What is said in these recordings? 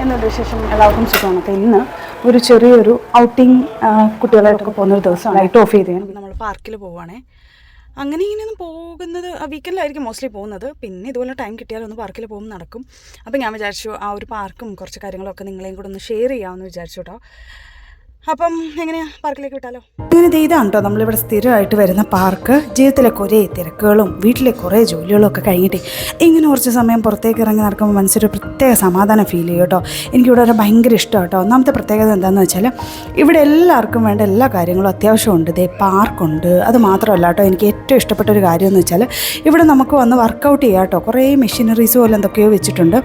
എന്നൊരു വിശേഷം എല്ലാവർക്കും സുഖമാണ്. അപ്പോൾ ഇന്ന് ഒരു ചെറിയൊരു ഔട്ടിങ് കുട്ടികളായിട്ടൊക്കെ പോകുന്നൊരു ദിവസമാണ്. ലൈറ്റ് ഓഫ് ചെയ്ത് നമ്മൾ പാർക്കിൽ പോവുകയാണേ. അങ്ങനെ ഇങ്ങനെയൊന്നും പോകുന്നത് വീക്കെൻഡിലായിരിക്കും മോസ്റ്റ്ലി പോകുന്നത്. പിന്നെ ഇതുപോലെ ടൈം കിട്ടിയാലൊന്ന് പാർക്കിൽ പോകുമ്പോൾ നടക്കും. അപ്പോൾ ഞാൻ വിചാരിച്ചു ആ ഒരു പാർക്കും കുറച്ച് കാര്യങ്ങളൊക്കെ നിങ്ങളെയും കൂടെ ഒന്ന് ഷെയർ ചെയ്യാമെന്ന് വിചാരിച്ചു കേട്ടോ. അപ്പം എങ്ങനെയാണ് പാർക്കിലേക്ക് വിട്ടാലോ? അങ്ങനെ ഇതാണ് കേട്ടോ നമ്മളിവിടെ സ്ഥിരമായിട്ട് വരുന്ന പാർക്ക്. ജീവിതത്തിലെ കുറേ തിരക്കുകളും വീട്ടിലെ കുറേ ജോലികളും ഒക്കെ കഴിഞ്ഞിട്ട് ഇങ്ങനെ കുറച്ച് സമയം പുറത്തേക്ക് ഇറങ്ങി നടക്കുമ്പോൾ മനസ്സിലൊരു പ്രത്യേക സമാധാനം ഫീൽ ചെയ്യും കേട്ടോ. എനിക്കിവിടെ ഒരു ഭയങ്കര ഇഷ്ടമാണ് കേട്ടോ. ഒന്നാമത്തെ പ്രത്യേകത എന്താണെന്ന് വെച്ചാൽ ഇവിടെ എല്ലാവർക്കും വേണ്ട എല്ലാ കാര്യങ്ങളും അത്യാവശ്യമുണ്ട്. ഇതേ പാർക്കുണ്ട്. അത് മാത്രമല്ല കേട്ടോ, എനിക്ക് ഏറ്റവും ഇഷ്ടപ്പെട്ട ഒരു കാര്യം എന്ന് വെച്ചാൽ ഇവിടെ നമുക്ക് വന്ന് വർക്കൗട്ട് ചെയ്യാം കേട്ടോ. കുറേ മെഷീനറീസ് പോലെ എന്തൊക്കെയോ വെച്ചിട്ടുണ്ട്.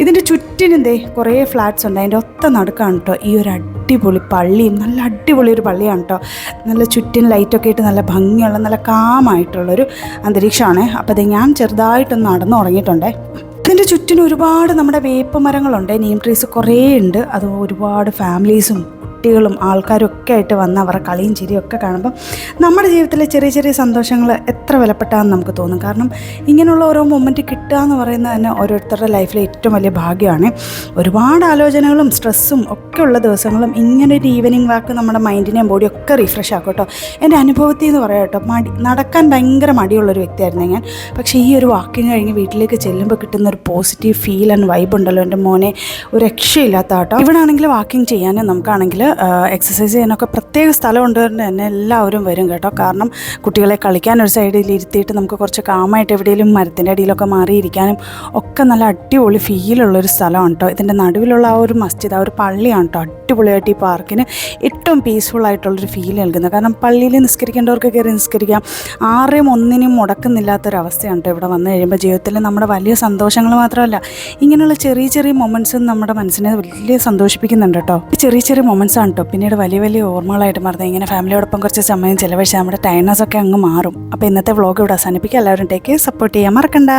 ഇതിൻ്റെ ചുറ്റിനും കുറേ ഫ്ലാറ്റ്സ് ഉണ്ട്. അതിൻ്റെ ഒത്ത നടുക്കാണ് കേട്ടോ ഈ ഒരു അടിപൊളി പള്ളി. നല്ല അടിപൊളി ഒരു പള്ളിയാണ് കേട്ടോ. നല്ല ചുറ്റിനും ലൈറ്റൊക്കെ ഇട്ട് നല്ല ഭംഗിയുള്ള നല്ല കാമായിട്ടുള്ളൊരു അന്തരീക്ഷമാണ്. അപ്പോൾ അത് ഞാൻ ചെറുതായിട്ടൊന്ന് നടന്നു തുടങ്ങിയിട്ടുണ്ടേ. ഇതിൻ്റെ ചുറ്റിനും ഒരുപാട് നമ്മുടെ വേപ്പ് മരങ്ങളുണ്ട്, നീം ട്രീസ് കുറേ ഉണ്ട്. അത് ഒരുപാട് ഫാമിലീസും കുട്ടികളും ആൾക്കാരും ഒക്കെ ആയിട്ട് വന്ന് അവരുടെ കളിയും ചിരിയും ഒക്കെ കാണുമ്പം നമ്മുടെ ജീവിതത്തിലെ ചെറിയ ചെറിയ സന്തോഷങ്ങൾ എത്ര വിലപ്പെട്ടാന്ന് നമുക്ക് തോന്നും. കാരണം ഇങ്ങനെയുള്ള ഓരോ മൊമെൻറ്റ് കിട്ടുക എന്ന് പറയുന്നത് തന്നെ ഓരോരുത്തരുടെ ലൈഫിലെ ഏറ്റവും വലിയ ഭാഗ്യമാണ്. ഒരുപാട് ആലോചനകളും സ്ട്രെസ്സും ഒക്കെ ഉള്ള ദിവസങ്ങളും ഇങ്ങനൊരു ഈവനിങ് വാക്ക് നമ്മുടെ മൈൻഡിനെയും ബോഡിയും ഒക്കെ റീഫ്രഷ് ആക്കും കേട്ടോ. എൻ്റെ അനുഭവത്തിൽ എന്ന് പറയാം കേട്ടോ, നടക്കാൻ ഭയങ്കര മടിയുള്ളൊരു വ്യക്തിയായിരുന്നു ഞാൻ. പക്ഷേ ഈ ഒരു വാക്കിങ് കഴിഞ്ഞ് വീട്ടിലേക്ക് ചെല്ലുമ്പോൾ കിട്ടുന്ന ഒരു പോസിറ്റീവ് ഫീൽ ആൻഡ് വൈബ് ഉണ്ടല്ലോ എൻ്റെ മോനെ, ഒരു രക്ഷയില്ലാത്ത കേട്ടോ. ഇവിടെ ആണെങ്കിൽ വാക്കിങ് ചെയ്യാനും നമുക്കാണെങ്കിൽ എക്സസൈസ് ചെയ്യാനൊക്കെ പ്രത്യേക സ്ഥലമുണ്ട് തന്നെ എല്ലാവരും വരും കേട്ടോ. കാരണം കുട്ടികളെ കളിക്കാൻ ഒരു സൈഡിൽ ഇരുത്തിയിട്ട് നമുക്ക് കുറച്ച് കാമായിട്ട് എവിടെയെങ്കിലും മരത്തിൻ്റെ അടിയിലൊക്കെ മാറിയിരിക്കാനും ഒക്കെ നല്ല അടിപൊളി ഫീലുള്ളൊരു സ്ഥലമാണ് കേട്ടോ. ഇതിൻ്റെ നടുവിലുള്ള ആ ഒരു മസ്ജിദ്, ആ ഒരു പള്ളിയാണ് കേട്ടോ അടിപൊളിയായിട്ട് ഈ പാർക്കിന് ഏറ്റവും പീസ്ഫുള്ളായിട്ടുള്ളൊരു ഫീൽ നൽകുന്നത്. കാരണം പള്ളിയിൽ നിസ്കരിക്കേണ്ടവർക്ക് കയറി നിസ്കരിക്കാം. ആരെയും ഒന്നിനും മുടക്കുന്നില്ലാത്തൊരവസ്ഥയാണ് കേട്ടോ ഇവിടെ വന്നു കഴിയുമ്പോൾ. ജീവിതത്തിൽ നമ്മുടെ വലിയ സന്തോഷങ്ങൾ മാത്രമല്ല, ഇങ്ങനെയുള്ള ചെറിയ ചെറിയ മൊമെൻറ്റ്സും നമ്മുടെ മനസ്സിനെ വലിയ സന്തോഷിപ്പിക്കുന്നുണ്ട് കേട്ടോ. ഈ ചെറിയ ചെറിയ മൊമെൻറ്റ്സ് ആണ് കേട്ടോ പിന്നീട് വലിയ വലിയ ഓർമ്മകളായിട്ട് മാറുന്നത്. ഇങ്ങനെ ഫാമിലിയോടൊപ്പം കുറച്ച് സമയം ചിലവഴിച്ചാൽ നമ്മുടെ ടൈംനെസ് ഒക്കെ അങ്ങ് മാറും. അപ്പോൾ ഇന്നത്തെ വ്ളോഗ് ഇവിടെ അവസാനിപ്പിക്കുക. എല്ലാവരും ടേക്ക് കെയർ, സപ്പോർട്ട് ചെയ്യാൻ മറക്കണ്ട.